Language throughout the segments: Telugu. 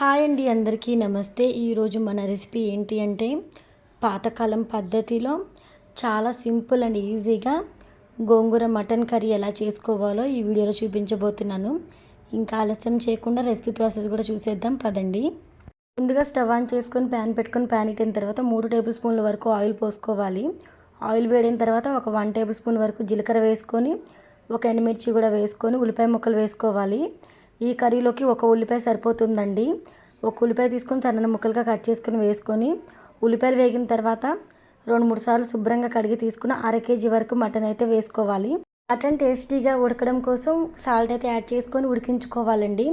హాయ్ అండి, అందరికీ నమస్తే. ఈరోజు మన రెసిపీ ఏంటి అంటే పాతకాలం పద్ధతిలో చాలా సింపుల్ అండ్ ఈజీగా గోంగూర మటన్ కర్రీ ఎలా చేసుకోవాలో ఈ వీడియోలో చూపించబోతున్నాను. ఇంకా ఆలస్యం చేయకుండా రెసిపీ ప్రాసెస్ కూడా చూసేద్దాం పదండి. ముందుగా స్టవ్ ఆన్ చేసుకొని ప్యాన్ పెట్టుకొని ప్యాన్ ఇట్టిన తర్వాత 3 టేబుల్ స్పూన్ల వరకు ఆయిల్ పోసుకోవాలి. ఆయిల్ వేడిన తర్వాత ఒక 1 టేబుల్ స్పూన్ వరకు జీలకర్ర వేసుకొని ఒక ఎండుమిర్చి కూడా వేసుకొని ఉల్లిపాయ ముక్కలు వేసుకోవాలి. ఈ కర్రీలోకి ఒక ఉల్లిపాయ సరిపోతుందండి. ఒక ఉల్లిపాయ తీసుకొని సన్న ముక్కలుగా కట్ చేసుకొని వేసుకొని ఉల్లిపాయలు వేగిన తర్వాత 2-3 సార్లు శుభ్రంగా కడిగి తీసుకుని 1/2 కేజీ వరకు మటన్ అయితే వేసుకోవాలి. మటన్ టేస్టీగా ఉడకడం కోసం సాల్ట్ అయితే యాడ్ చేసుకొని ఉడికించుకోవాలండి.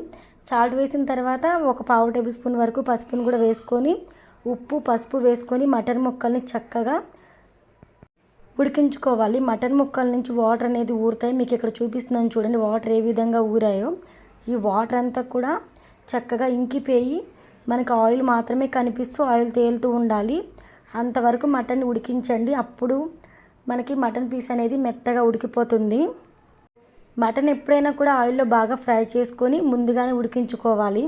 సాల్ట్ వేసిన తర్వాత ఒక 1/2 టేబుల్ స్పూన్ వరకు పసుపును కూడా వేసుకొని ఉప్పు పసుపు వేసుకొని మటన్ ముక్కల్ని చక్కగా ఉడికించుకోవాలి. మటన్ ముక్కల నుంచి వాటర్ అనేది ఊరుతాయి. మీకు ఇక్కడ చూపిస్తున్నాను చూడండి, వాటర్ ఏ విధంగా ఊరాయో. ఈ వాటర్ అంతా కూడా చక్కగా ఇంకిపోయి మనకు ఆయిల్ మాత్రమే కనిపిస్తూ ఆయిల్ తేలుతూ ఉండాలి. అంతవరకు మటన్ ఉడికించండి. అప్పుడు మనకి మటన్ పీస్ అనేది మెత్తగా ఉడికిపోతుంది. మటన్ ఎప్పుడైనా కూడా ఆయిల్లో బాగా ఫ్రై చేసుకొని ముందుగానే ఉడికించుకోవాలి.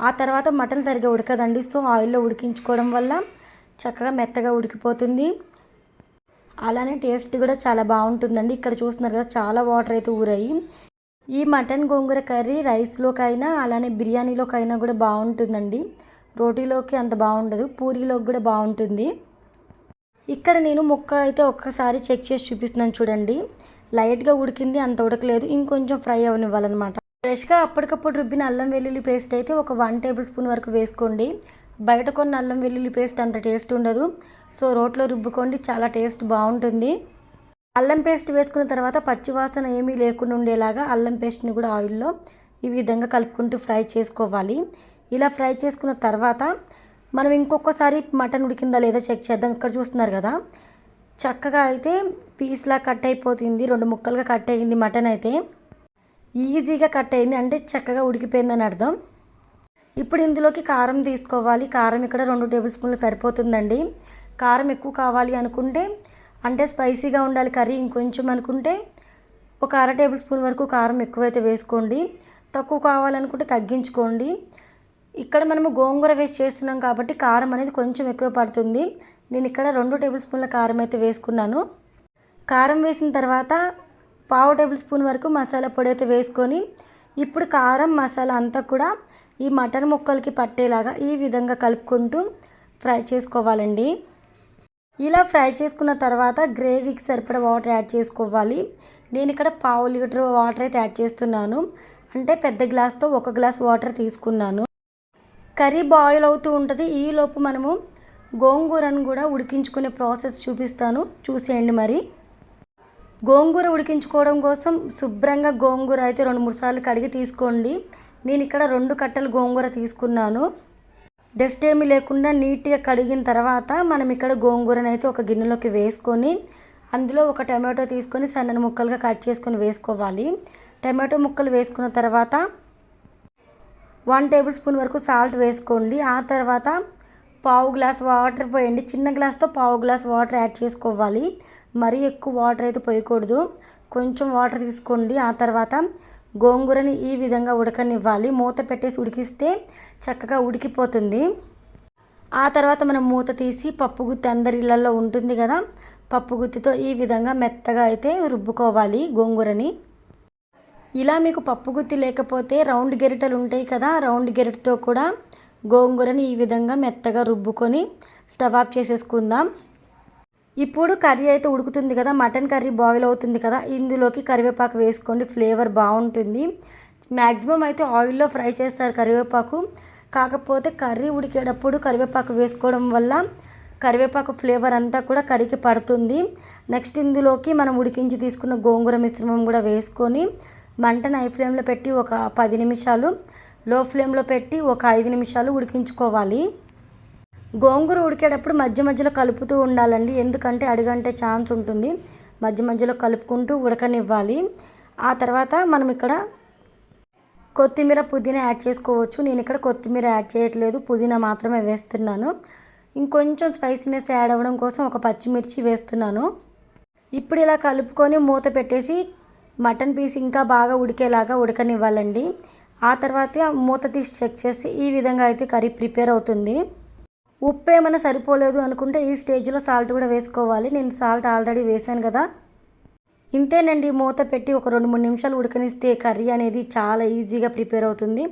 ఆ తర్వాత మటన్ సరిగ్గా ఉడకదండి. సో ఆయిల్లో ఉడికించుకోవడం వల్ల చక్కగా మెత్తగా ఉడికిపోతుంది. అలానే టేస్ట్ కూడా చాలా బాగుంటుందండి. ఇక్కడ చూస్తున్నారు కదా, చాలా వాటర్ అయితే ఊరాయి. ఈ మటన్ గోంగూర కర్రీ రైస్లోకైనా అలానే బిర్యానీలోకైనా కూడా బాగుంటుందండి. రోటీలోకి అంత బాగుండదు, పూరీలోకి కూడా బాగుంటుంది. ఇక్కడ నేను ముక్క అయితే ఒక్కసారి చెక్ చేసి చూపిస్తున్నాను చూడండి. లైట్గా ఉడికింది, అంత ఉడకలేదు. ఇంకొంచెం ఫ్రై అవనివ్వాలన్నమాట. ఫ్రెష్గా అప్పటికప్పుడు రుబ్బిన అల్లం వెల్లుల్లి పేస్ట్ అయితే ఒక 1 టేబుల్ స్పూన్ వరకు వేసుకోండి. బయట కొన్న అల్లం వెల్లుల్లి పేస్ట్ అంత టేస్ట్ ఉండదు. సో రోట్లో రుబ్బుకోండి, చాలా టేస్ట్ బాగుంటుంది. అల్లం పేస్ట్ వేసుకున్న తర్వాత పచ్చివాసన ఏమీ లేకుండా ఉండేలాగా అల్లం పేస్ట్ని కూడా ఆయిల్లో ఈ విధంగా కలుపుకుంటూ ఫ్రై చేసుకోవాలి. ఇలా ఫ్రై చేసుకున్న తర్వాత మనం ఇంకొకసారి మటన్ ఉడికిందా లేదా చెక్ చేద్దాం. ఇక్కడ చూస్తున్నారు కదా, చక్కగా అయితే పీస్లా కట్ అయిపోతుంది. 2 ముక్కలుగా కట్ అయ్యింది. మటన్ అయితే ఈజీగా కట్ అయింది, అంటే చక్కగా ఉడికిపోయిందని అర్థం. ఇప్పుడు ఇందులోకి కారం తీసుకోవాలి. కారం ఇక్కడ 2 టేబుల్ స్పూన్లు సరిపోతుందండి. కారం ఎక్కువ కావాలి అనుకుంటే, అంటే స్పైసీగా ఉండాలి కర్రీ ఇంకొంచెం అనుకుంటే ఒక 1/2 టేబుల్ స్పూన్ వరకు కారం ఎక్కువైతే వేసుకోండి. తక్కువ కావాలనుకుంటే తగ్గించుకోండి. ఇక్కడ మనము గోంగూర వేసి చేస్తున్నాం కాబట్టి కారం అనేది కొంచెం ఎక్కువ పడుతుంది. నేను ఇక్కడ 2 టేబుల్ స్పూన్ల కారం అయితే వేసుకున్నాను. కారం వేసిన తర్వాత 1/2 టేబుల్ స్పూన్ వరకు మసాలా పొడి అయితే వేసుకొని ఇప్పుడు కారం మసాలా అంతా కూడా ఈ మటన్ ముక్కలకి పట్టేలాగా ఈ విధంగా కలుపుకుంటూ ఫ్రై చేసుకోవాలండి. ఇలా ఫ్రై చేసుకున్న తర్వాత గ్రేవీకి సరిపడా వాటర్ యాడ్ చేసుకోవాలి. నేను ఇక్కడ 1/2 లీటర్ వాటర్ అయితే యాడ్ చేస్తున్నాను. అంటే పెద్ద గ్లాస్తో 1 గ్లాస్ వాటర్ తీసుకున్నాను. కర్రీ బాయిల్ అవుతూ ఉంటుంది. ఈలోపు మనము గోంగూరను కూడా ఉడికించుకునే ప్రాసెస్ చూపిస్తాను, చూసేయండి. మరి గోంగూర ఉడికించుకోవడం కోసం శుభ్రంగా గోంగూర అయితే 2-3 సార్లు కడిగి తీసుకోండి. నేను ఇక్కడ 2 కట్టలు గోంగూర తీసుకున్నాను. డస్ట్ ఏమీ లేకుండా నీట్గా కడిగిన తర్వాత మనం ఇక్కడ గోంగూరను అయితే ఒక గిన్నెలోకి వేసుకొని అందులో ఒక టమాటో తీసుకొని సన్న ముక్కలుగా కట్ చేసుకొని వేసుకోవాలి. టమాటో ముక్కలు వేసుకున్న తర్వాత 1 టేబుల్ స్పూన్ వరకు సాల్ట్ వేసుకోండి. ఆ తర్వాత 1/2 గ్లాస్ వాటర్ పోయండి. చిన్న గ్లాస్తో 1/2 గ్లాస్ వాటర్ యాడ్ చేసుకోవాలి. మరీ ఎక్కువ వాటర్ అయితే పోయకూడదు, కొంచెం వాటర్ తీసుకోండి. ఆ తర్వాత గోంగూరని ఈ విధంగా ఉడకనివ్వాలి. మూత పెట్టేసి ఉడికిస్తే చక్కగా ఉడికిపోతుంది. ఆ తర్వాత మనం మూత తీసి పప్పు గుత్తి అందరి ఇళ్ళల్లో ఉంటుంది కదా, పప్పు గుత్తితో ఈ విధంగా మెత్తగా అయితే రుబ్బుకోవాలి గోంగూరని. ఇలా మీకు పప్పు గుత్తి లేకపోతే రౌండ్ గెరిటలు ఉంటాయి కదా, రౌండ్ గెరిటతో కూడా గోంగూరని ఈ విధంగా మెత్తగా రుబ్బుకొని స్టవ్ ఆఫ్ చేసేసుకుందాం. ఇప్పుడు కర్రీ అయితే ఉడుకుతుంది కదా, మటన్ కర్రీ బాయిల్ అవుతుంది కదా, ఇందులోకి కరివేపాకు వేసుకోండి. ఫ్లేవర్ బాగుంటుంది. మ్యాక్సిమం అయితే ఆయిల్లో ఫ్రై చేస్తారు కరివేపాకు. కాకపోతే కర్రీ ఉడికేటప్పుడు కరివేపాకు వేసుకోవడం వల్ల కరివేపాకు ఫ్లేవర్ అంతా కూడా కర్రీకి పడుతుంది. నెక్స్ట్ ఇందులోకి మనం ఉడికించి తీసుకున్న గోంగూర మిశ్రమం కూడా వేసుకొని మంటను హై ఫ్లేమ్లో పెట్టి ఒక 10 నిమిషాలు, లో ఫ్లేమ్లో పెట్టి ఒక 5 నిమిషాలు ఉడికించుకోవాలి. గోంగూర ఉడికేటప్పుడు మధ్య మధ్యలో కలుపుతూ ఉండాలండి, ఎందుకంటే అడుగంటే ఛాన్స్ ఉంటుంది. మధ్య మధ్యలో కలుపుకుంటూ ఉడకనివ్వాలి. ఆ తర్వాత మనం ఇక్కడ కొత్తిమీర పుదీనా యాడ్ చేసుకోవచ్చు. నేను ఇక్కడ కొత్తిమీర యాడ్ చేయట్లేదు, పుదీనా మాత్రమే వేస్తున్నాను. ఇంకొంచెం స్పైసీనెస్ యాడ్ అవ్వడం కోసం ఒక పచ్చిమిర్చి వేస్తున్నాను. ఇప్పుడు ఇలా కలుపుకొని మూత పెట్టేసి మటన్ పీస్ ఇంకా బాగా ఉడికేలాగా ఉడకనివ్వాలండి. ఆ తర్వాత మూత తీసి చెక్ చేసి ఈ విధంగా అయితే కర్రీ ప్రిపేర్ అవుతుంది. ఉప్పు ఏమైనా సరిపోలేదు అనుకుంటే ఈ స్టేజ్లో సాల్ట్ కూడా వేసుకోవాలి. నేను సాల్ట్ ఆల్రెడీ వేసాను కదా. ఇంతేనండి, మూత పెట్టి ఒక 2-3 నిమిషాలు ఉడకనిస్తే కర్రీ అనేది చాలా ఈజీగా ప్రిపేర్ అవుతుంది.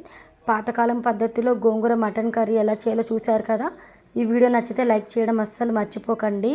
పాతకాలం పద్ధతిలో గోంగూర మటన్ కర్రీ ఎలా చేయాలో చూశారు కదా. ఈ వీడియో నచ్చితే లైక్ చేయడం అస్సలు మర్చిపోకండి.